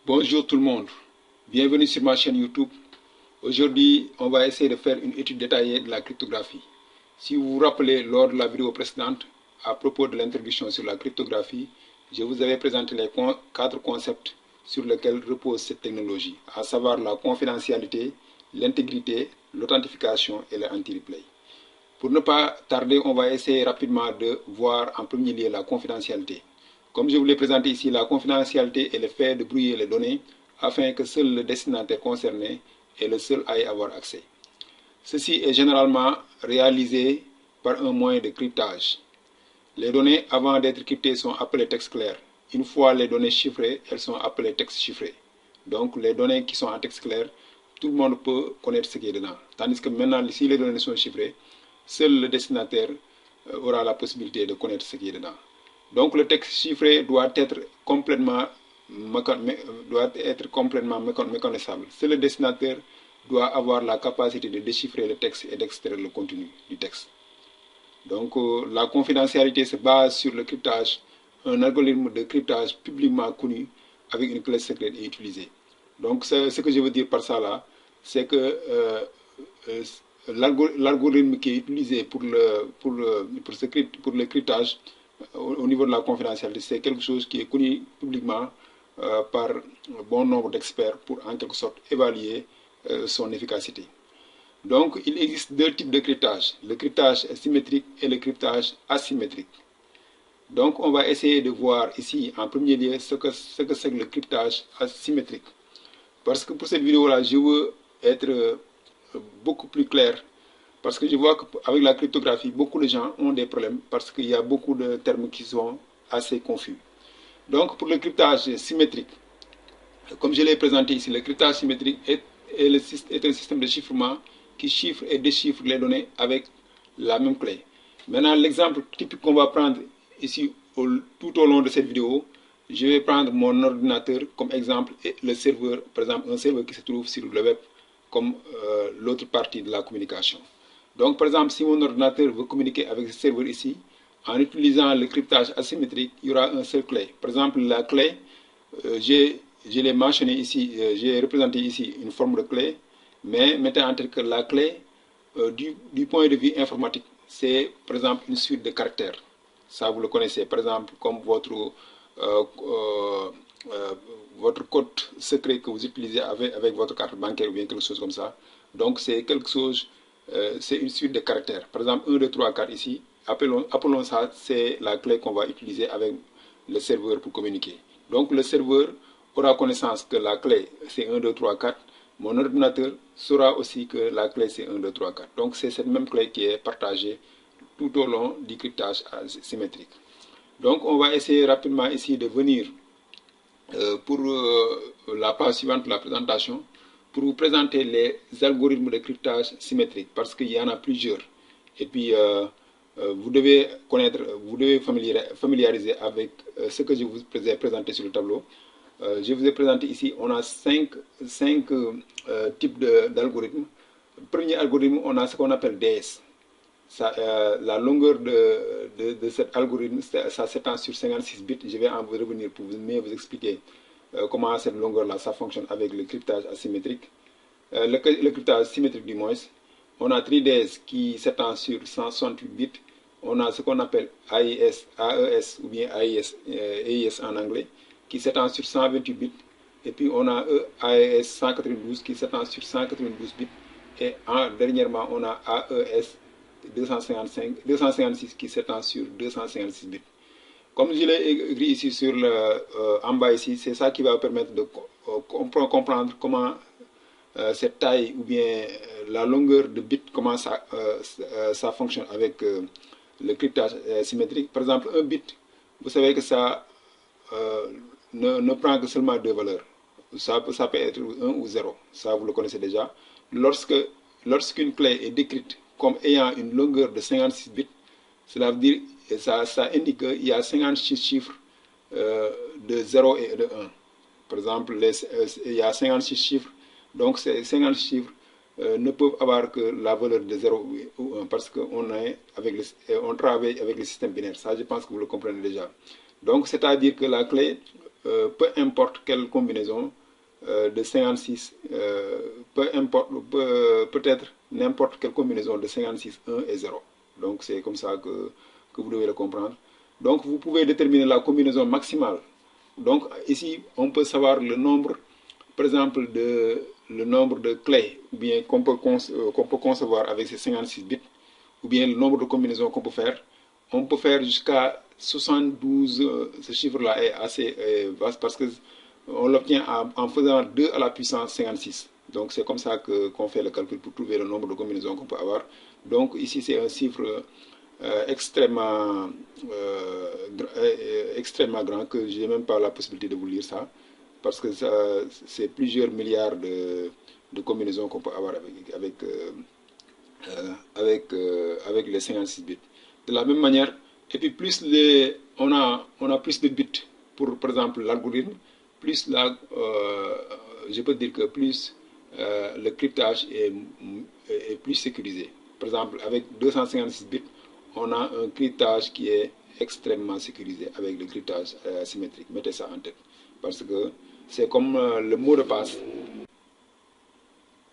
Bonjour tout le monde, bienvenue sur ma chaîne YouTube. Aujourd'hui, on va essayer de faire une étude détaillée de la cryptographie. Si vous vous rappelez, lors de la vidéo précédente, à propos de l'introduction sur la cryptographie, je vous avais présenté les 4 concepts sur lesquels repose cette technologie, à savoir la confidentialité, l'intégrité, l'authentification et l'anti-replay. Pour ne pas tarder, on va essayer rapidement de voir en premier lieu la confidentialité. Comme je vous l'ai présenté ici, la confidentialité est le fait de brouiller les données afin que seul le destinataire concerné est le seul à y avoir accès. Ceci est généralement réalisé par un moyen de cryptage. Les données avant d'être cryptées sont appelées texte clair. Une fois les données chiffrées, elles sont appelées texte chiffré. Donc les données qui sont en texte clair, tout le monde peut connaître ce qui est dedans. Tandis que maintenant, si les données sont chiffrées, seul le destinataire aura la possibilité de connaître ce qui est dedans. Donc le texte chiffré doit être complètement méconnaissable. Seul le destinataire doit avoir la capacité de déchiffrer le texte et d'extraire le contenu du texte. Donc la confidentialité se base sur le cryptage, un algorithme de cryptage publiquement connu avec une clé secrète et utilisée. Donc ce que je veux dire par ça là, c'est que l'algorithme qui est utilisé pour le cryptage au niveau de la confidentialité, c'est quelque chose qui est connu publiquement par bon nombre d'experts pour en quelque sorte évaluer son efficacité. Donc il existe deux types de cryptage, le cryptage symétrique et le cryptage asymétrique. Donc on va essayer de voir ici en premier lieu ce que c'est que le cryptage asymétrique. Parce que pour cette vidéo là, je veux être beaucoup plus clair. Parce que je vois qu'avec la cryptographie, beaucoup de gens ont des problèmes parce qu'il y a beaucoup de termes qui sont assez confus. Donc pour le cryptage symétrique, comme je l'ai présenté ici, le cryptage symétrique est un système de chiffrement qui chiffre et déchiffre les données avec la même clé. Maintenant, l'exemple typique qu'on va prendre ici tout au long de cette vidéo, je vais prendre mon ordinateur comme exemple et le serveur, par exemple un serveur qui se trouve sur le web comme l'autre partie de la communication. Donc par exemple, si mon ordinateur veut communiquer avec ce serveur ici, en utilisant le cryptage asymétrique, il y aura un seul clé. Par exemple, la clé, je l'ai mentionné ici, j'ai représenté ici une forme de clé, mais mettez en tête que la clé, du point de vue informatique, c'est par exemple une suite de caractères. Ça, vous le connaissez, par exemple, comme votre code secret que vous utilisez avec votre carte bancaire ou bien quelque chose comme ça. Donc, c'est quelque chose, c'est une suite de caractères. Par exemple, 1, 2, 3, 4 ici, appelons ça, c'est la clé qu'on va utiliser avec le serveur pour communiquer. Donc, le serveur aura connaissance que la clé, c'est 1, 2, 3, 4. Mon ordinateur saura aussi que la clé, c'est 1, 2, 3, 4. Donc, c'est cette même clé qui est partagée tout au long du cryptage symétrique. Donc, on va essayer rapidement ici de venir pour la page suivante de la présentation, pour vous présenter les algorithmes de cryptage symétrique, parce qu'il y en a plusieurs. Et puis, vous devez connaître, vous devez familiariser avec ce que je vous ai présenté sur le tableau. Je vous ai présenté ici, on a 5 types d'algorithmes. Le premier algorithme, on a ce qu'on appelle DS. La longueur de cet algorithme, ça s'étend sur 56 bits. Je vais en revenir pour mieux vous expliquer comment cette longueur-là, ça fonctionne avec le cryptage asymétrique. Le cryptage symétrique du moins, on a 3DS qui s'étend sur 168 bits. On a ce qu'on appelle AES ou bien AES en anglais, qui s'étend sur 128 bits. Et puis on a AES 192 qui s'étend sur 192 bits. Et dernièrement, on a AES 256 qui s'étend sur 256 bits. Comme je l'ai écrit ici en bas ici, c'est ça qui va permettre de comprendre comment cette taille ou bien la longueur de bits, comment ça fonctionne avec le cryptage symétrique. Par exemple, un bit, vous savez que ça ne prend que seulement 2 valeurs. Ça peut être 1 ou 0, ça vous le connaissez déjà. Lorsqu'une clé est décrite comme ayant une longueur de 56 bits, cela veut dire, ça indique qu'il y a 56 chiffres de 0 et de 1. Par exemple, il y a 56 chiffres, donc ces 56 chiffres ne peuvent avoir que la valeur de 0 ou 1 parce qu'on travaille avec le système binaire. Ça, je pense que vous le comprenez déjà. Donc, c'est-à-dire que la clé peu importe quelle combinaison de 56, peut-être n'importe quelle combinaison de 56, 1 et 0. Donc c'est comme ça que vous devez le comprendre. Donc vous pouvez déterminer la combinaison maximale. Donc ici, on peut savoir le nombre, par exemple, le nombre de clés ou bien qu'on peut concevoir avec ces 56 bits, ou bien le nombre de combinaisons qu'on peut faire. On peut faire jusqu'à 72, ce chiffre-là est assez vaste parce qu'on l'obtient en faisant 2 à la puissance 56. Donc c'est comme ça qu'on fait le calcul pour trouver le nombre de combinaisons qu'on peut avoir. Donc ici c'est un chiffre extrêmement grand que je n'ai même pas la possibilité de vous lire ça parce que c'est plusieurs milliards de combinaisons qu'on peut avoir avec les 56 bits. De la même manière, et puis plus on a plus de bits pour, par exemple, l'algorithme, plus je peux dire que plus le cryptage est plus sécurisé. Par exemple, avec 256 bits, on a un cryptage qui est extrêmement sécurisé avec le cryptage asymétrique. Mettez ça en tête. Parce que c'est comme le mot de passe.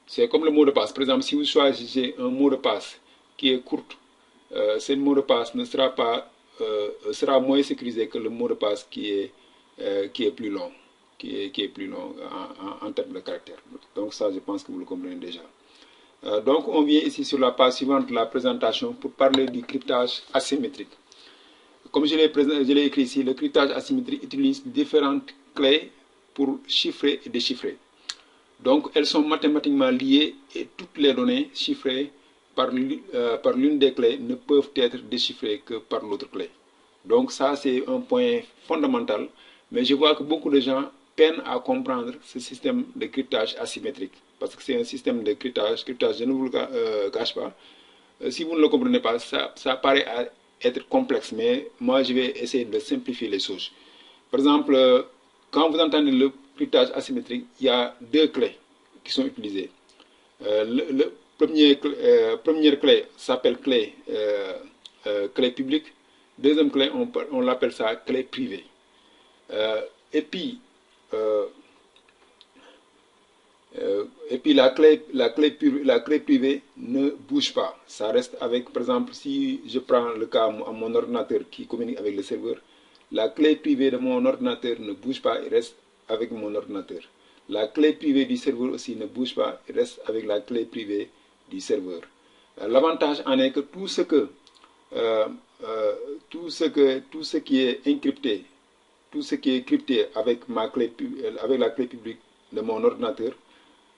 C'est comme le mot de passe. Par exemple, si vous choisissez un mot de passe qui est court, ce mot de passe ne sera pas sera moins sécurisé que le mot de passe qui est plus long, qui est plus long en termes de caractère. Donc ça, je pense que vous le comprenez déjà. Donc on vient ici sur la page suivante de la présentation pour parler du cryptage asymétrique. Comme je l'ai écrit ici, le cryptage asymétrique utilise différentes clés pour chiffrer et déchiffrer. Donc elles sont mathématiquement liées et toutes les données chiffrées par l'une des clés ne peuvent être déchiffrées que par l'autre clé. Donc ça c'est un point fondamental, mais je vois que beaucoup de gens peinent à comprendre ce système de cryptage asymétrique, parce que c'est un système de cryptage, je ne vous le cache pas. Si vous ne le comprenez pas, ça paraît être complexe, mais moi je vais essayer de simplifier les choses. Par exemple, quand vous entendez le cryptage asymétrique, il y a deux clés qui sont utilisées. Première clé s'appelle clé publique. Deuxième clé, on l'appelle ça clé privée. Et puis la clé privée ne bouge pas. Ça reste avec, par exemple, si je prends le cas à mon ordinateur qui communique avec le serveur, la clé privée de mon ordinateur ne bouge pas, il reste avec mon ordinateur. La clé privée du serveur aussi ne bouge pas, il reste avec la clé privée du serveur. L'avantage en est que tout ce qui est encrypté, tout ce qui est crypté avec la clé publique de mon ordinateur,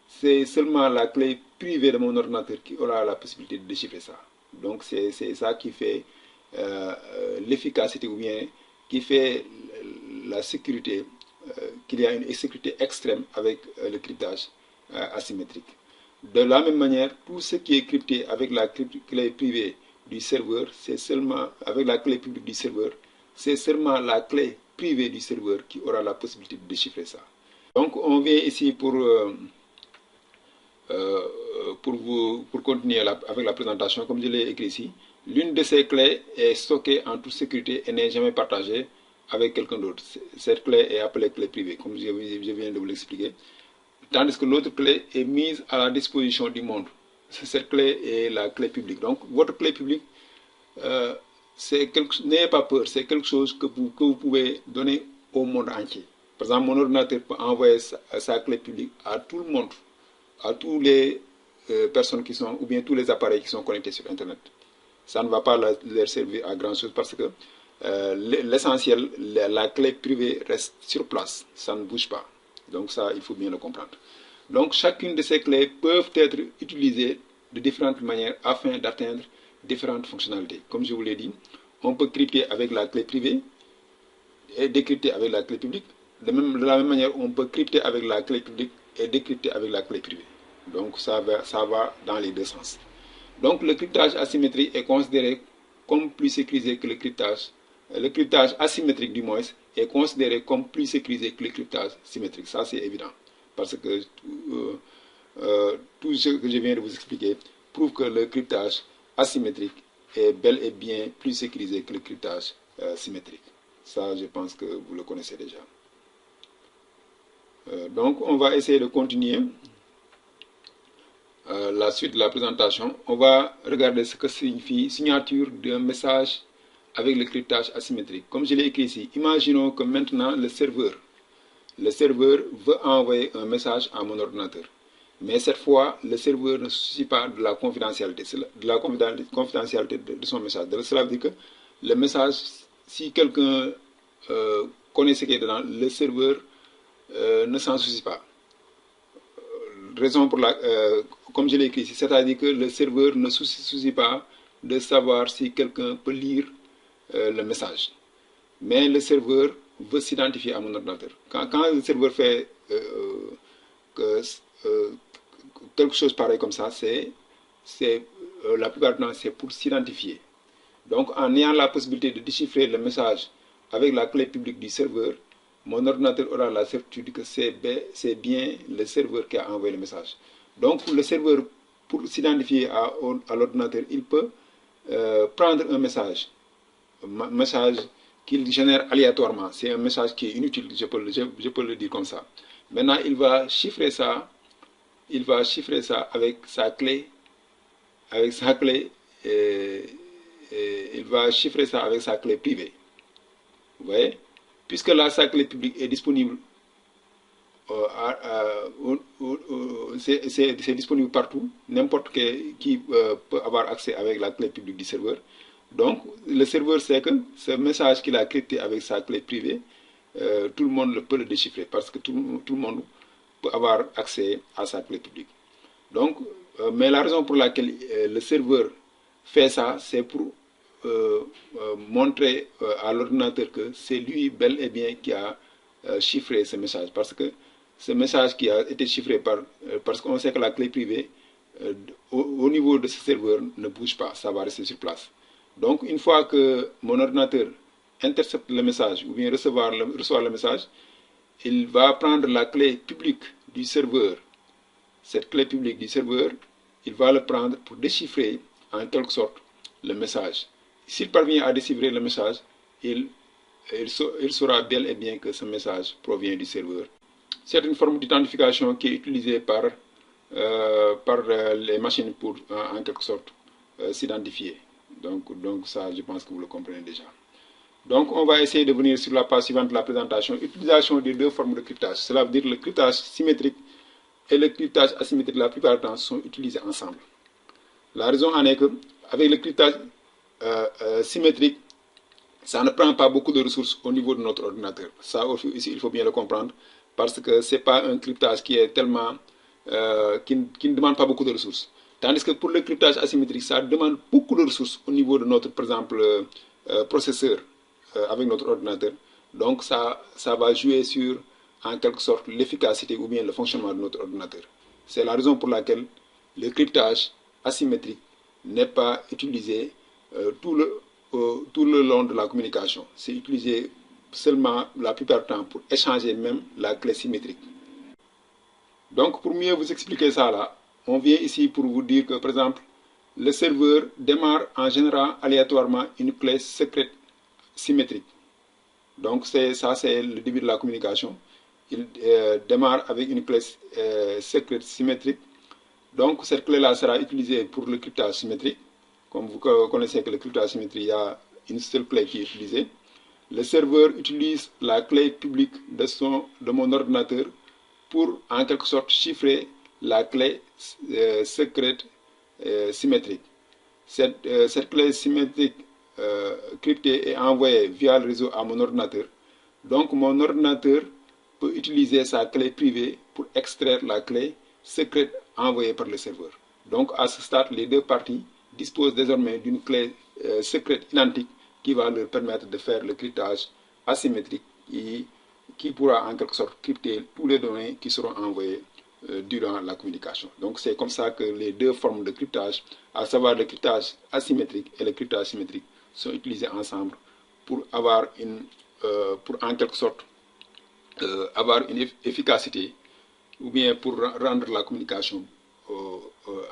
c'est seulement la clé privée de mon ordinateur qui aura la possibilité de déchiffrer ça. Donc c'est ça qui fait l'efficacité ou bien qui fait la sécurité, qu'il y a une sécurité extrême avec le cryptage asymétrique. De la même manière, tout ce qui est crypté avec la clé privée du serveur, c'est seulement avec la clé publique du serveur, c'est seulement la clé privée du serveur qui aura la possibilité de déchiffrer ça. Donc on vient ici pour continuer avec la présentation, comme je l'ai écrit ici. L'une de ces clés est stockée en toute sécurité et n'est jamais partagée avec quelqu'un d'autre. Cette clé est appelée clé privée, comme je viens de vous l'expliquer. Tandis que l'autre clé est mise à la disposition du monde. Cette clé est la clé publique. Donc votre clé publique, n'ayez pas peur, c'est quelque chose que vous pouvez donner au monde entier. Par exemple, mon ordinateur peut envoyer sa clé publique à tout le monde, à toutes les personnes qui sont, ou bien tous les appareils qui sont connectés sur Internet. Ça ne va pas leur servir à grand chose parce que l'essentiel, la clé privée reste sur place, ça ne bouge pas. Donc ça, il faut bien le comprendre. Donc chacune de ces clés peuvent être utilisées de différentes manières afin d'atteindre différentes fonctionnalités. Comme je vous l'ai dit, on peut crypter avec la clé privée et décrypter avec la clé publique. De la même manière, on peut crypter avec la clé publique et décrypter avec la clé privée. Donc ça va dans les deux sens. Donc le cryptage asymétrique est considéré comme plus sécurisé que le cryptage. Le cryptage asymétrique du moins est considéré comme plus sécurisé que le cryptage symétrique. Ça c'est évident. Parce que tout ce que je viens de vous expliquer prouve que le cryptage asymétrique est bel et bien plus sécurisé que le cryptage symétrique. Ça, je pense que vous le connaissez déjà. Donc, on va essayer de continuer la suite de la présentation. On va regarder ce que signifie signature d'un message avec le cryptage asymétrique. Comme je l'ai écrit ici, imaginons que maintenant le serveur veut envoyer un message à mon ordinateur. Mais cette fois, le serveur ne se soucie pas de la confidentialité, de son message. Donc, cela veut dire que le message, si quelqu'un connaît ce qui est dedans, le serveur ne s'en soucie pas. Raison pour la, comme je l'ai écrit ici, c'est-à-dire que le serveur ne se soucie pas de savoir si quelqu'un peut lire le message. Mais le serveur veut s'identifier à mon ordinateur. Quand le serveur fait quelque chose pareil comme ça, la plupart du temps, c'est pour s'identifier. Donc, en ayant la possibilité de déchiffrer le message avec la clé publique du serveur, mon ordinateur aura la certitude que c'est bien le serveur qui a envoyé le message. Donc, le serveur, pour s'identifier à l'ordinateur, il peut prendre un message qu'il génère aléatoirement. C'est un message qui est inutile, je peux le dire comme ça. Maintenant, il va chiffrer ça avec sa clé, il va chiffrer ça avec sa clé privée. Vous voyez? Puisque là, sa clé publique est disponible, c'est disponible partout, n'importe qui peut avoir accès avec la clé publique du serveur. Donc, le serveur sait que ce message qu'il a crypté avec sa clé privée, tout le monde peut le déchiffrer parce que tout le monde peut avoir accès à sa clé publique. Donc, mais la raison pour laquelle le serveur fait ça, c'est pour montrer à l'ordinateur que c'est lui bel et bien qui a chiffré ce message. Parce que ce message qui a été chiffré parce qu'on sait que la clé privée, au niveau de ce serveur, ne bouge pas, ça va rester sur place. Donc, une fois que mon ordinateur intercepte le message ou bien reçoit le message, il va prendre la clé publique du serveur. Cette clé publique du serveur, il va le prendre pour déchiffrer en quelque sorte le message. S'il parvient à déchiffrer le message, il saura bel et bien que ce message provient du serveur. C'est une forme d'identification qui est utilisée par les machines pour en quelque sorte s'identifier. Donc ça, je pense que vous le comprenez déjà. Donc, on va essayer de venir sur la page suivante de la présentation. Utilisation des deux formes de cryptage. Cela veut dire que le cryptage symétrique et le cryptage asymétrique, la plupart du temps, sont utilisés ensemble. La raison en est que, avec le cryptage symétrique, ça ne prend pas beaucoup de ressources au niveau de notre ordinateur. Ça aussi, il faut bien le comprendre, parce que ce n'est pas un cryptage qui est tellement qui ne demande pas beaucoup de ressources. Tandis que pour le cryptage asymétrique, ça demande beaucoup de ressources au niveau de notre, par exemple, processeur avec notre ordinateur. Donc, ça va jouer sur, en quelque sorte, l'efficacité ou bien le fonctionnement de notre ordinateur. C'est la raison pour laquelle le cryptage asymétrique n'est pas utilisé tout le long de la communication. C'est utilisé seulement la plupart du temps pour échanger même la clé symétrique. Donc, pour mieux vous expliquer ça là, on vient ici pour vous dire que, par exemple, le serveur démarre en générant aléatoirement une clé secrète symétrique. Donc, ça, c'est le début de la communication. Il démarre avec une clé secrète symétrique. Donc, cette clé-là sera utilisée pour le cryptage symétrique. Comme vous connaissez que le cryptage symétrique, il y a une seule clé qui est utilisée. Le serveur utilise la clé publique de mon ordinateur pour, en quelque sorte, chiffrer la clé secrète symétrique. Cette clé symétrique cryptée est envoyée via le réseau à mon ordinateur. Donc, mon ordinateur peut utiliser sa clé privée pour extraire la clé secrète envoyée par le serveur. Donc, à ce stade, les deux parties disposent désormais d'une clé secrète identique qui va leur permettre de faire le cryptage asymétrique qui pourra en quelque sorte crypter tous les données qui seront envoyées durant la communication. Donc, c'est comme ça que les deux formes de cryptage, à savoir le cryptage asymétrique et le cryptage symétrique, sont utilisés ensemble pour avoir pour en quelque sorte avoir une efficacité ou bien pour rendre la communication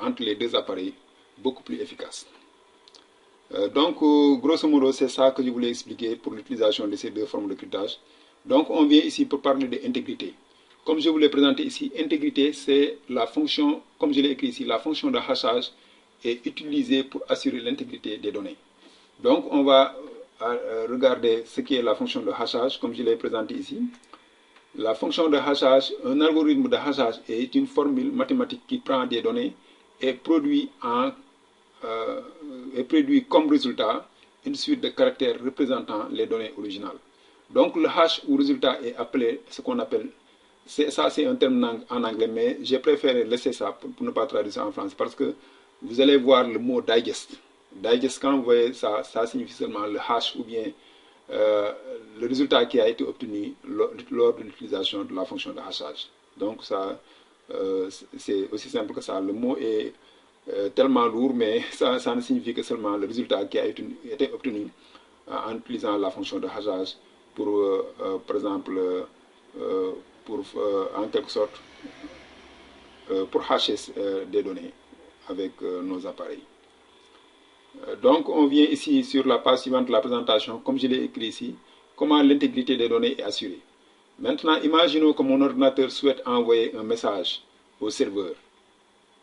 entre les deux appareils beaucoup plus efficace. Donc, grosso modo, c'est ça que je voulais expliquer pour l'utilisation de ces deux formes de cryptage. Donc, on vient ici pour parler d'intégrité. comme je vous l'ai présenté ici, intégrité, c'est la fonction, comme je l'ai écrit ici, la fonction de hachage est utilisée pour assurer l'intégrité des données. Donc, on va regarder ce qui est la fonction de hachage, comme je l'ai présenté ici. La fonction de hachage, un algorithme de hachage est une formule mathématique qui prend des données et produit comme résultat une suite de caractères représentant les données originales. Donc, le hash ou résultat est appelé ce qu'on appelle, ça c'est un terme en anglais, mais j'ai préféré laisser ça pour ne pas traduire ça en français parce que vous allez voir le mot digest. Digest, quand vous voyez ça, ça signifie seulement le hash ou bien le résultat qui a été obtenu lors de l'utilisation de la fonction de hachage. Donc, ça, c'est aussi simple que ça. Le mot est tellement lourd, mais ça ne signifie que seulement le résultat qui a été obtenu en utilisant la fonction de hachage pour, par exemple, en quelque sorte, pour hasher des données avec nos appareils. Donc, on vient ici sur la page suivante de la présentation, comme je l'ai écrit ici, comment l'intégrité des données est assurée. Maintenant, imaginons que mon ordinateur souhaite envoyer un message au serveur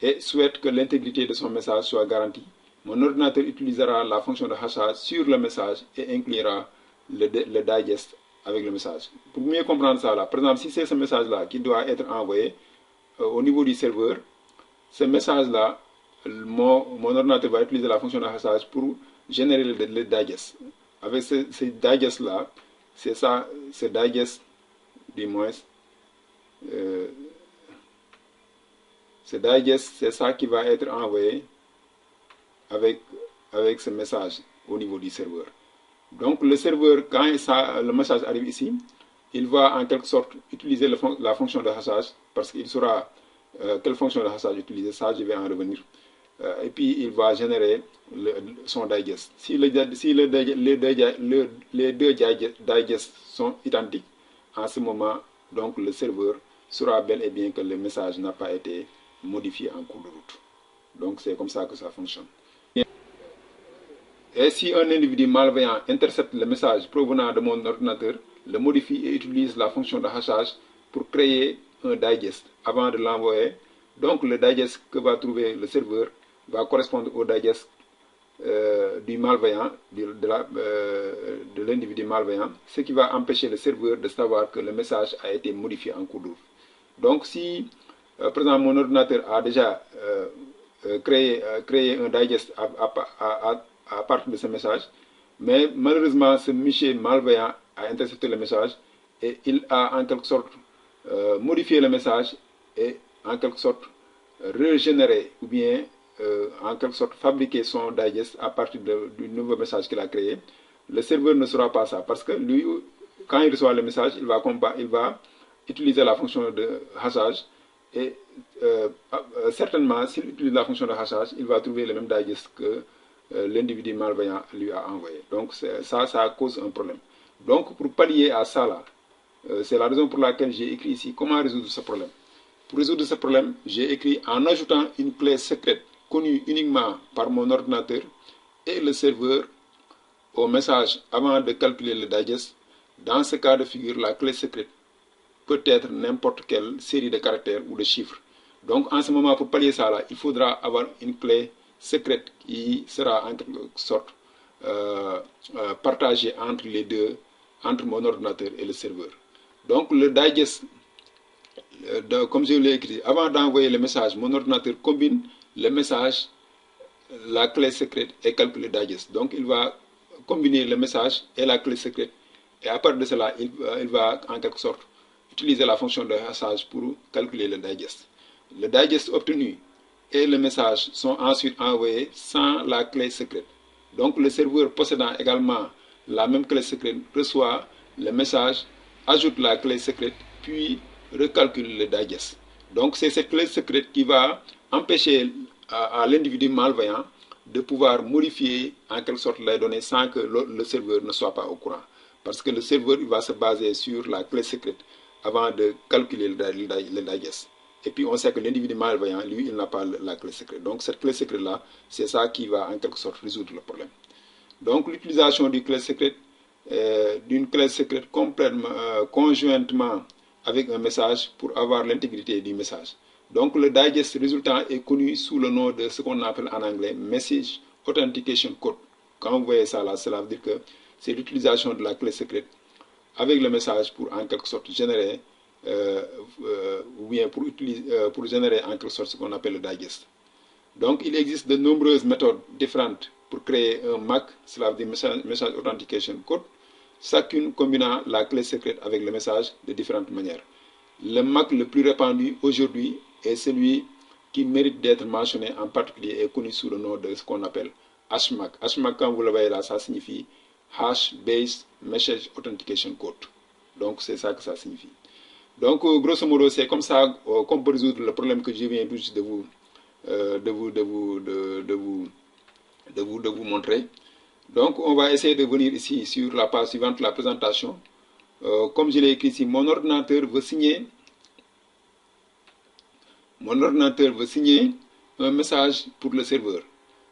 et souhaite que l'intégrité de son message soit garantie. Mon ordinateur utilisera la fonction de hachage sur le message et inclura le digest avec le message. Pour mieux comprendre ça, là, par exemple, si c'est ce message-là qui doit être envoyé au niveau du serveur, ce message-là, mon ordinateur va utiliser la fonction de hachage pour générer le digest. Avec ce digest-là, c'est ça, ce digest, du moins, ce digest, c'est ça qui va être envoyé avec ce message au niveau du serveur. Donc le serveur, quand le message arrive ici, il va en quelque sorte utiliser la fonction de hachage parce qu'il saura quelle fonction de hachage utiliser, ça je vais en revenir. Et puis il va générer son digest. Si les deux digests sont identiques, en ce moment, donc le serveur saura bel et bien que le message n'a pas été modifié en cours de route. Donc c'est comme ça que ça fonctionne. Et si un individu malveillant intercepte le message provenant de mon ordinateur, le modifie et utilise la fonction de hachage pour créer un digest avant de l'envoyer, donc le digest que va trouver le serveur va correspondre au digest du malveillant, de l'individu malveillant, ce qui va empêcher le serveur de savoir que le message a été modifié en cours de route. Donc si, par exemple, mon ordinateur a déjà créé un digest à partir de ce message, mais malheureusement, ce monsieur malveillant a intercepté le message et il a en quelque sorte modifié le message et en quelque sorte régénéré ou bien en quelque sorte fabriquer son digest à partir du nouveau message qu'il a créé. Le serveur ne saura pas ça parce que lui, quand il reçoit le message, il va utiliser la fonction de hachage et certainement, s'il utilise la fonction de hachage, il va trouver le même digest que l'individu malveillant lui a envoyé. Donc ça cause un problème. Donc pour pallier à ça là, c'est la raison pour laquelle j'ai écrit ici comment résoudre ce problème. Pour résoudre ce problème, j'ai écrit en ajoutant une clé secrète connue uniquement par mon ordinateur et le serveur au message avant de calculer le digest. Dans ce cas de figure, la clé secrète peut être n'importe quelle série de caractères ou de chiffres. Donc en ce moment, pour pallier ça là, il faudra avoir une clé secrète qui sera en quelque sorte partagée entre les deux, entre mon ordinateur et le serveur. Donc le digest, comme je l'ai écrit, avant d'envoyer le message, mon ordinateur combine le message, la clé secrète et calcule le digest. Donc il va combiner le message et la clé secrète et à partir de cela, il va en quelque sorte utiliser la fonction de hachage pour calculer le digest. Le digest obtenu et le message sont ensuite envoyés sans la clé secrète. Donc le serveur possédant également la même clé secrète reçoit le message, ajoute la clé secrète, puis recalcule le digest. Donc c'est cette clé secrète qui va empêcher à l'individu malveillant de pouvoir modifier en quelque sorte les données sans que le serveur ne soit pas au courant. Parce que le serveur va se baser sur la clé secrète avant de calculer le digest. Et puis on sait que l'individu malveillant, lui, il n'a pas la clé secrète. Donc cette clé secrète-là, c'est ça qui va en quelque sorte résoudre le problème. Donc l'utilisation d'une clé secrète complètement, conjointement avec un message pour avoir l'intégrité du message. Donc le digest résultant est connu sous le nom de ce qu'on appelle en anglais Message Authentication Code. Quand vous voyez ça là, cela veut dire que c'est l'utilisation de la clé secrète avec le message pour en quelque sorte générer ou bien pour générer en quelque sorte ce qu'on appelle le digest. Donc il existe de nombreuses méthodes différentes pour créer un MAC, cela veut dire Message Authentication Code, chacune combinant la clé secrète avec le message de différentes manières. Le MAC le plus répandu aujourd'hui est celui qui mérite d'être mentionné en particulier et connu sous le nom de ce qu'on appelle HMAC. HMAC, quand vous le voyez là, ça signifie Hash Based Message Authentication Code. Donc c'est ça que ça signifie. Donc grosso modo, c'est comme ça qu'on peut résoudre le problème que je viens juste de vous montrer. Donc on va essayer de venir ici sur la page suivante, la présentation. Comme je l'ai écrit ici, mon ordinateur veut signer un message pour le serveur.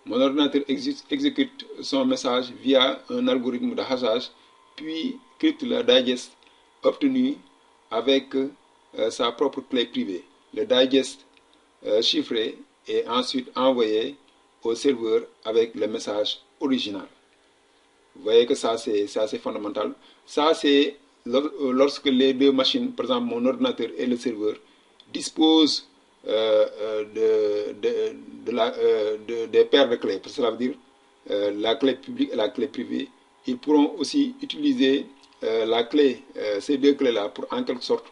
Mon ordinateur exécute son message via un algorithme de hachage, puis crypte le digest obtenu avec sa propre clé privée. Le digest chiffré est ensuite envoyé au serveur avec le message original. Vous voyez que ça c'est assez fondamental. Ça c'est lorsque les deux machines, par exemple mon ordinateur et le serveur, disposent des paires de clés. Cela veut dire la clé publique et la clé privée. Ils pourront aussi utiliser ces deux clés-là pour en quelque sorte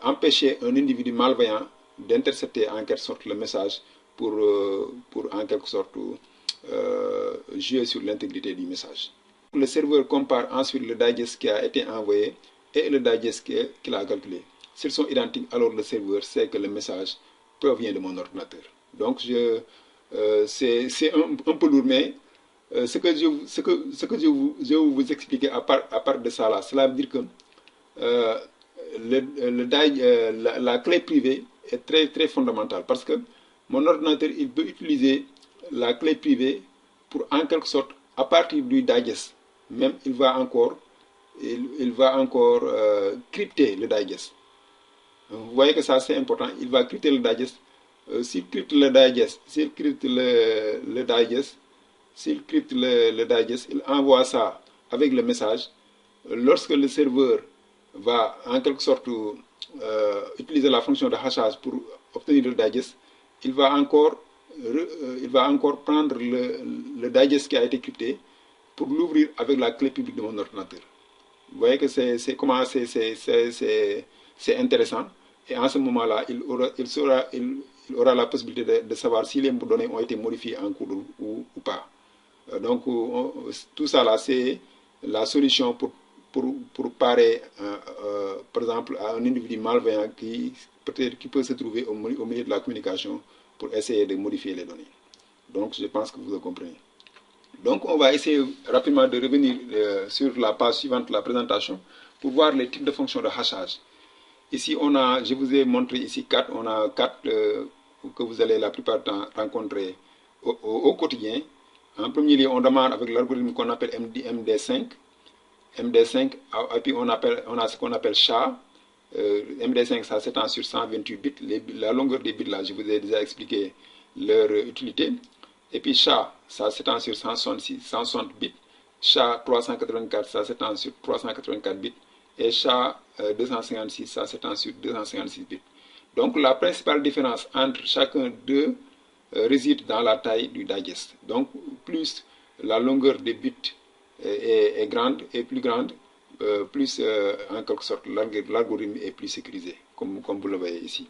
empêcher un individu malveillant d'intercepter en quelque sorte le message pour en quelque sorte jouer sur l'intégrité du message. Le serveur compare ensuite le digest qui a été envoyé et le digest qu'il a calculé. S'ils sont identiques, alors le serveur sait que le message provient de mon ordinateur. Donc c'est un peu lourd, mais ce que je vais vous expliquer à part de ça là, cela veut dire que la clé privée est très très fondamentale parce que mon ordinateur il peut utiliser la clé privée pour en quelque sorte à partir du digest même il va encore crypter le digest. Vous voyez que ça c'est important, il va crypter le digest. S'il crypte le digest, il envoie ça avec le message. Lorsque le serveur va en quelque sorte utiliser la fonction de hachage pour obtenir le digest, il va encore prendre le digest qui a été crypté pour l'ouvrir avec la clé publique de mon ordinateur. Vous voyez que c'est intéressant. Et en ce moment-là, il aura la possibilité de savoir si les données ont été modifiées en cours ou pas. Donc, tout ça là, c'est la solution pour parer, par exemple, à un individu malveillant qui peut se trouver au milieu de la communication pour essayer de modifier les données. Donc, je pense que vous le comprenez. Donc, on va essayer rapidement de revenir sur la page suivante, la présentation, pour voir les types de fonctions de hachage. Ici, je vous ai montré ici on a quatre que vous allez la plupart du temps rencontrer au quotidien. En premier lieu, on démarre avec l'algorithme qu'on appelle MD5. Et puis on a ce qu'on appelle SHA. MD5, ça s'étend sur 128 bits. La longueur des bits, là, je vous ai déjà expliqué leur utilité. Et puis SHA, ça s'étend sur 160 bits. SHA 384, ça s'étend sur 384 bits. Et SHA 256, ça s'étend sur 256 bits. Donc la principale différence entre chacun d'eux réside dans la taille du digest. Donc plus la longueur des bits est grande et plus grande, plus en quelque sorte l'algorithme est plus sécurisé, comme vous le voyez ici.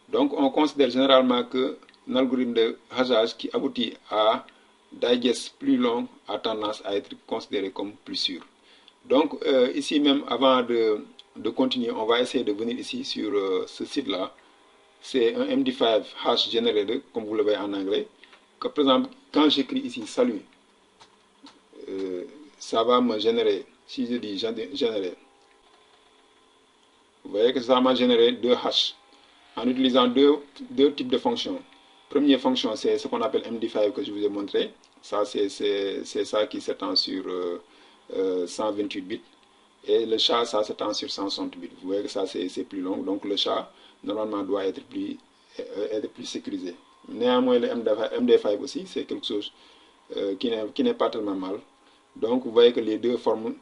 Donc on considère généralement qu'un algorithme de hachage qui aboutit à digest plus long a tendance à être considéré comme plus sûr. Donc ici même, avant de continuer, on va essayer de venir ici sur ce site-là. C'est un MD5 hash generator, comme vous le voyez en anglais. Que, par exemple, quand j'écris ici salut, ça va me générer, si je dis générer, vous voyez que ça m'a généré deux hashes en utilisant deux types de fonctions. Première fonction, c'est ce qu'on appelle MD5 que je vous ai montré. Ça, c'est ça qui s'étend sur 128 bits. Et le SHA, ça s'étend sur 160 bits. Vous voyez que ça, c'est plus long. Donc le SHA, normalement, doit être plus sécurisé. Néanmoins, le MD5 aussi, c'est quelque chose qui n'est pas tellement mal. Donc, vous voyez que les deux formes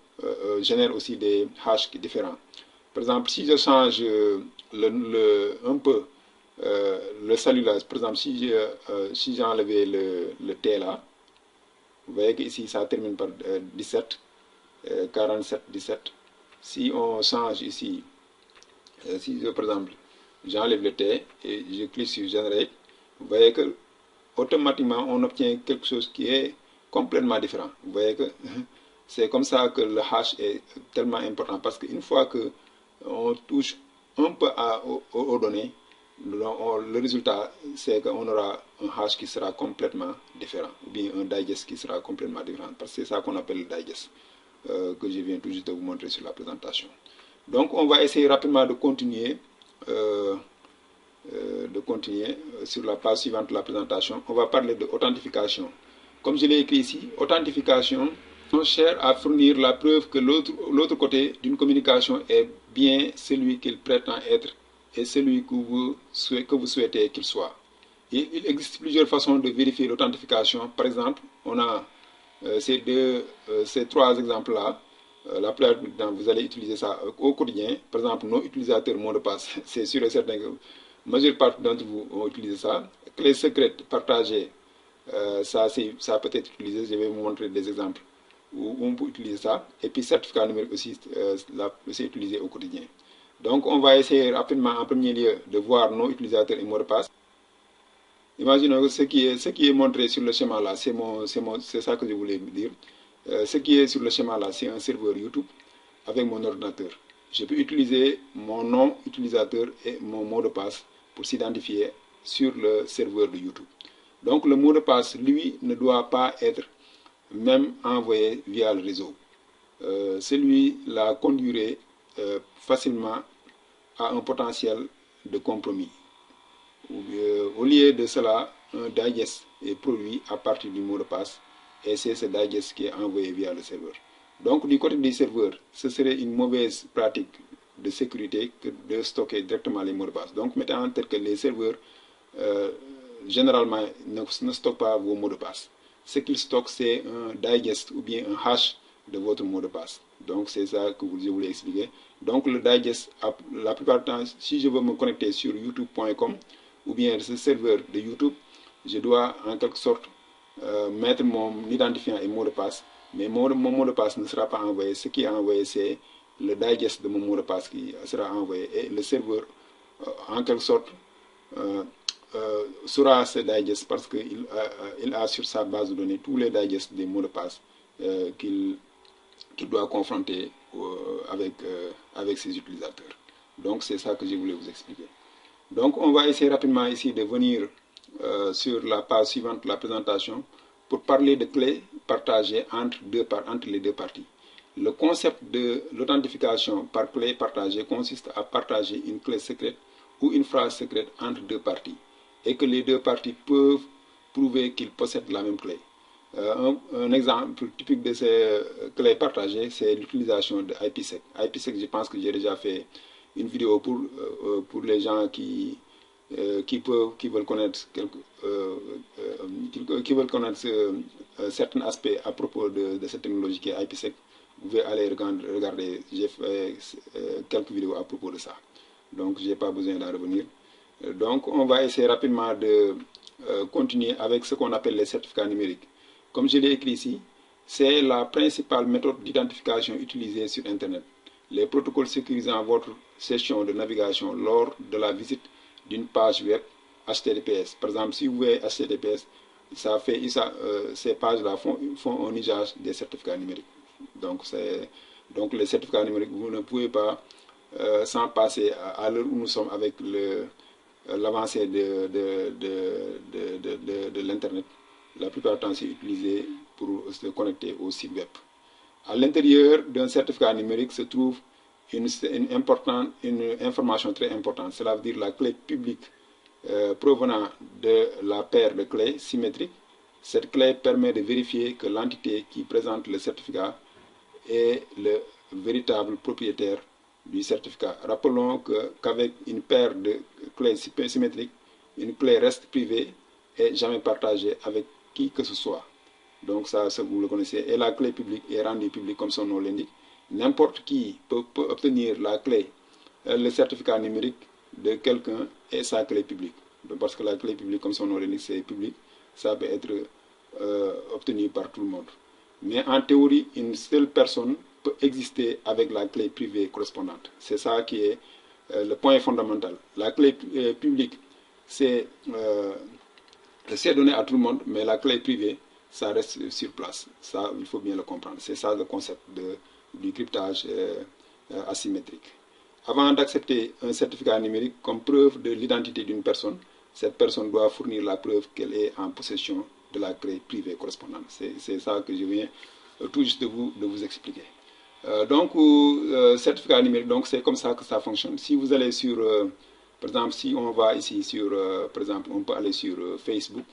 génèrent aussi des hashes différents. Par exemple, si je change un peu le cellulage, par exemple, si j'ai enlevé le T là, vous voyez qu'ici, ça termine par 17, 47, 17. Si on change ici, par exemple, j'enlève le T et je clique sur Generate, vous voyez que automatiquement, on obtient quelque chose qui est complètement différent. Vous voyez que c'est comme ça que le hash est tellement important parce qu'une fois qu'on touche un peu aux données, le résultat, c'est qu'on aura un hash qui sera complètement différent, ou bien un digest qui sera complètement différent, parce que c'est ça qu'on appelle le digest, que je viens tout juste de vous montrer sur la présentation. Donc, on va essayer rapidement de continuer sur la page suivante de la présentation. On va parler de authentification. Comme je l'ai écrit ici, authentification cherche à fournir la preuve que l'autre côté d'une communication est bien celui qu'il prétend être et celui que vous souhaitez qu'il soit. Et il existe plusieurs façons de vérifier l'authentification. Par exemple, on a ces trois exemples-là. La plupart du temps, vous allez utiliser ça au quotidien. Par exemple, nos utilisateurs mot de passe, c'est sûr et certain que la majeure partie d'entre vous ont utilisé ça. Clés secrètes partagées, ça peut être utilisé. Je vais vous montrer des exemples où on peut utiliser ça. Et puis, certificat numérique aussi, c'est utilisé au quotidien. Donc, on va essayer rapidement, en premier lieu, de voir nos utilisateurs et mots de passe. Imaginons que ce qui est montré sur le schéma là, c'est ça que je voulais dire. Ce qui est sur le schéma là, c'est un serveur YouTube avec mon ordinateur. Je peux utiliser mon nom utilisateur et mon mot de passe pour s'identifier sur le serveur de YouTube. Donc le mot de passe, lui, ne doit pas être même envoyé via le réseau. Celui-là conduirait facilement à un potentiel de compromis. Au lieu de cela, un digest est produit à partir du mot de passe et c'est ce digest qui est envoyé via le serveur. Donc du côté du serveur, ce serait une mauvaise pratique de sécurité que de stocker directement les mots de passe. Donc mettez en tête que les serveurs généralement ne stockent pas vos mots de passe. Ce qu'ils stockent, c'est un digest ou bien un hash de votre mot de passe. Donc c'est ça que je voulais expliquer. Donc le digest, la plupart du temps, si je veux me connecter sur youtube.com ou bien ce serveur de YouTube, je dois en quelque sorte mettre mon identifiant et mot de passe, mais mon mot de passe ne sera pas envoyé. Ce qui est envoyé, c'est le digest de mon mot de passe qui sera envoyé et le serveur, en quelque sorte, sera ce digest parce qu'il a sur sa base de données tous les digests des mots de passe qu'il doit confronter avec ses utilisateurs. Donc c'est ça que je voulais vous expliquer. Donc on va essayer rapidement ici de venir sur la page suivante de la présentation pour parler de clés partagées entre les deux parties. Le concept de l'authentification par clé partagée consiste à partager une clé secrète ou une phrase secrète entre deux parties et que les deux parties peuvent prouver qu'ils possèdent la même clé. Un exemple typique de ces clés partagées, c'est l'utilisation de IPsec. IPsec, je pense que j'ai déjà fait une vidéo pour les gens qui veulent connaître certains aspects à propos de cette technologie qui est IPsec. Vous pouvez aller regarder, j'ai fait quelques vidéos à propos de ça. Donc, je n'ai pas besoin d'en revenir. Donc, on va essayer rapidement de continuer avec ce qu'on appelle les certificats numériques. Comme je l'ai écrit ici, c'est la principale méthode d'identification utilisée sur Internet. Les protocoles sécurisant votre session de navigation lors de la visite d'une page web HTTPS. Par exemple, si vous voyez HTTPS, ces pages-là font un usage des certificats numériques. Donc les certificats numériques, vous ne pouvez pas s'en passer à l'heure où nous sommes avec l'avancée de l'Internet. La plupart du temps, c'est utilisé pour se connecter au site web. À l'intérieur d'un certificat numérique se trouve une information très importante. Cela veut dire la clé publique provenant de la paire de clés symétriques. Cette clé permet de vérifier que l'entité qui présente le certificat est véritable propriétaire du certificat. Rappelons qu'avec une paire de clés symétriques, une clé reste privée et jamais partagée avec qui que ce soit. Donc ça vous le connaissez. Et la clé publique est rendue publique comme son nom l'indique. N'importe qui peut obtenir la clé, le certificat numérique de quelqu'un et sa clé publique. Parce que la clé publique, comme son nom l'indique, c'est public. Ça peut être obtenu par tout le monde. Mais en théorie, une seule personne peut exister avec la clé privée correspondante. C'est ça qui est le point fondamental. La clé publique, c'est donné à tout le monde, mais la clé privée, ça reste sur place. Ça, il faut bien le comprendre. C'est ça le concept du cryptage asymétrique. Avant d'accepter un certificat numérique comme preuve de l'identité d'une personne, cette personne doit fournir la preuve qu'elle est en possession de la clé privée correspondante. C'est ça que je viens tout juste de vous expliquer. Certificat numérique, donc c'est comme ça que ça fonctionne. Si vous allez sur, par exemple, si on va ici sur, par exemple, on peut aller sur Facebook.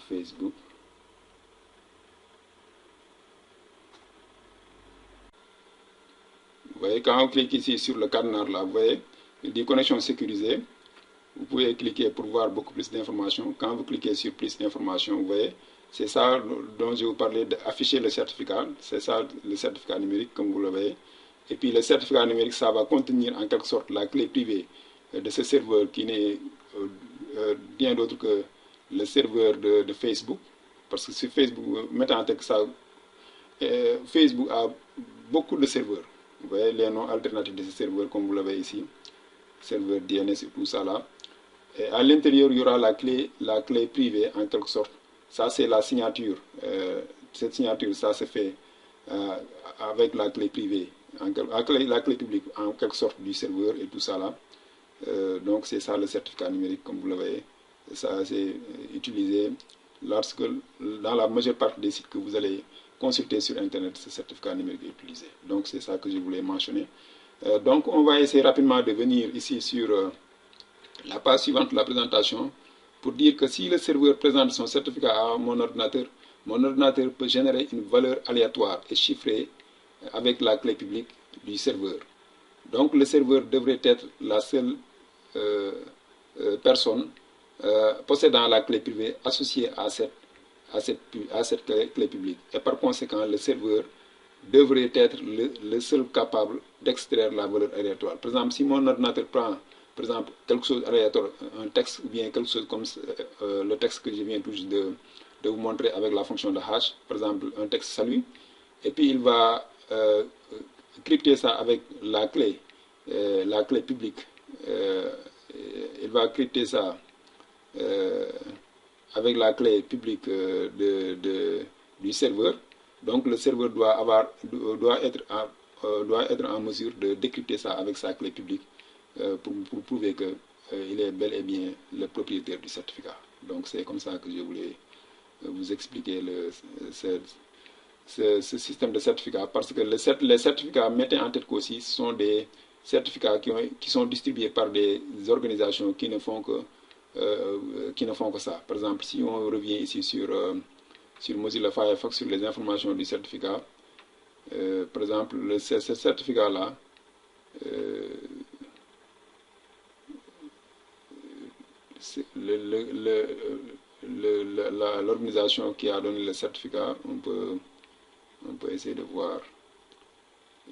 Facebook. Vous voyez, quand on clique ici sur le cadenas là, vous voyez, il dit connexion sécurisée. Vous pouvez cliquer pour voir beaucoup plus d'informations. Quand vous cliquez sur plus d'informations, vous voyez, c'est ça dont je vous parlais d'afficher le certificat. C'est ça le certificat numérique, comme vous le voyez. Et puis le certificat numérique, ça va contenir en quelque sorte la clé privée de ce serveur qui n'est bien d'autre que le serveur de Facebook. Parce que sur Facebook, mettez en tête que ça, Facebook a beaucoup de serveurs. Vous voyez les noms alternatifs de ces serveurs, comme vous l'avez ici. Serveur DNS et tout ça là. Et à l'intérieur, il y aura la clé privée en quelque sorte. Ça, c'est la signature. Cette signature, ça se fait avec la clé privée, la clé publique en quelque sorte du serveur et tout ça là. Donc, c'est ça le certificat numérique, comme vous le voyez. Ça, c'est utilisé lorsque, dans la majeure partie des sites que vous allez consulter sur Internet, ce certificat numérique est utilisé. Donc, c'est ça que je voulais mentionner. Donc, on va essayer rapidement de venir ici sur la page suivante de la présentation pour dire que si le serveur présente son certificat à mon ordinateur peut générer une valeur aléatoire et chiffrée avec la clé publique du serveur. Donc, le serveur devrait être la seule personne possédant la clé privée associée à cette clé publique. Et par conséquent, le serveur devrait être le seul capable d'extraire la valeur aléatoire. Par exemple, si mon ordinateur prend, par exemple, quelque chose aléatoire, un texte ou bien quelque chose comme le texte que je viens tout juste de vous montrer avec la fonction de hash, par exemple, un texte salut, et puis il va crypter ça avec la clé publique. Il va crypter ça avec la clé publique du serveur. Donc le serveur doit être en mesure de décrypter ça avec sa clé publique pour prouver qu'il est bel et bien le propriétaire du certificat. Donc c'est comme ça que je voulais vous expliquer ce système de certificat, parce que les certificats, mettez en tête qu'aussi ce sont des certificats qui sont distribués par des organisations qui ne font que ça. Par exemple, si on revient ici sur Mozilla Firefox, sur les informations du certificat, par exemple, ce certificat-là, l'organisation qui a donné le certificat, on peut essayer de voir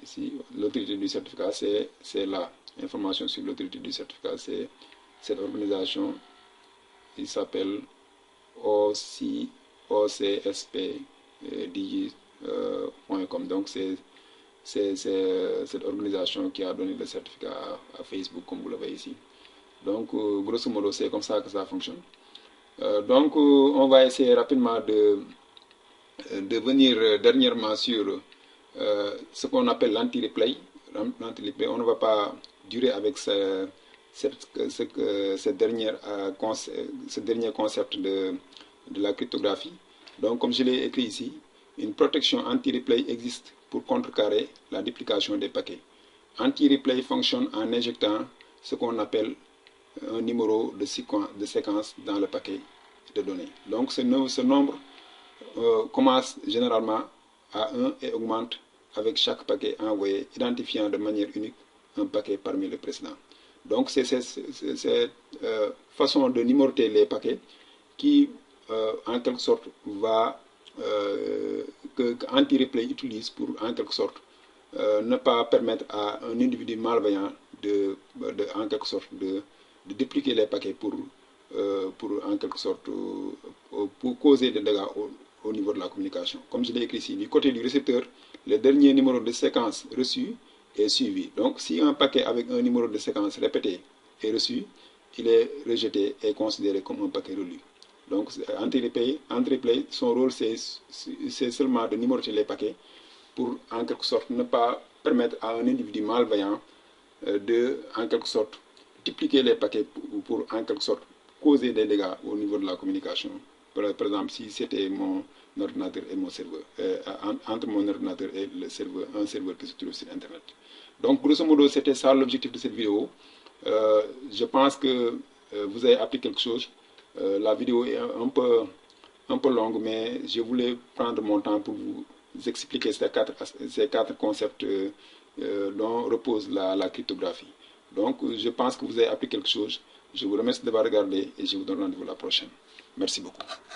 ici, l'autorité du certificat, c'est là. Information sur l'autorité du certificat, c'est cette organisation, il s'appelle OCSP.com. Donc c'est cette organisation qui a donné le certificat à Facebook, comme vous le voyez ici. Donc grosso modo, c'est comme ça que ça fonctionne. On va essayer rapidement de venir dernièrement sur ce qu'on appelle l'anti-replay. On ne va pas durer avec ce dernier concept de la cryptographie. Donc, comme je l'ai écrit ici, une protection anti-replay existe pour contrecarrer la duplication des paquets. Anti-replay fonctionne en injectant ce qu'on appelle un numéro de séquence dans le paquet de données. Donc, ce nombre commence généralement à 1 et augmente avec chaque paquet envoyé, identifiant de manière unique un paquet parmi les précédents. Donc c'est cette façon de numéroter les paquets qui, en quelque sorte, va que Anti-Replay utilise pour, en quelque sorte, ne pas permettre à un individu malveillant en quelque sorte, de dupliquer les paquets pour en quelque sorte, pour causer des dégâts au niveau de la communication. Comme je l'ai écrit ici, du côté du récepteur, le dernier numéro de séquence reçu est suivi. Donc, si un paquet avec un numéro de séquence répété est reçu, il est rejeté et considéré comme un paquet relu. Donc, Anti-Replay, son rôle, c'est seulement de numéroter les paquets pour, en quelque sorte, ne pas permettre à un individu malveillant de, en quelque sorte, dupliquer les paquets pour en quelque sorte, causer des dégâts au niveau de la communication. Par exemple, si c'était mon ordinateur et mon serveur, entre mon ordinateur et le serveur, un serveur qui se trouve sur Internet. Donc, grosso modo, c'était ça l'objectif de cette vidéo. Je pense que vous avez appris quelque chose. La vidéo est un peu longue, mais je voulais prendre mon temps pour vous expliquer ces quatre concepts dont repose la cryptographie. Donc, je pense que vous avez appris quelque chose. Je vous remercie d'avoir regardé et je vous donne rendez-vous la prochaine. Merci beaucoup.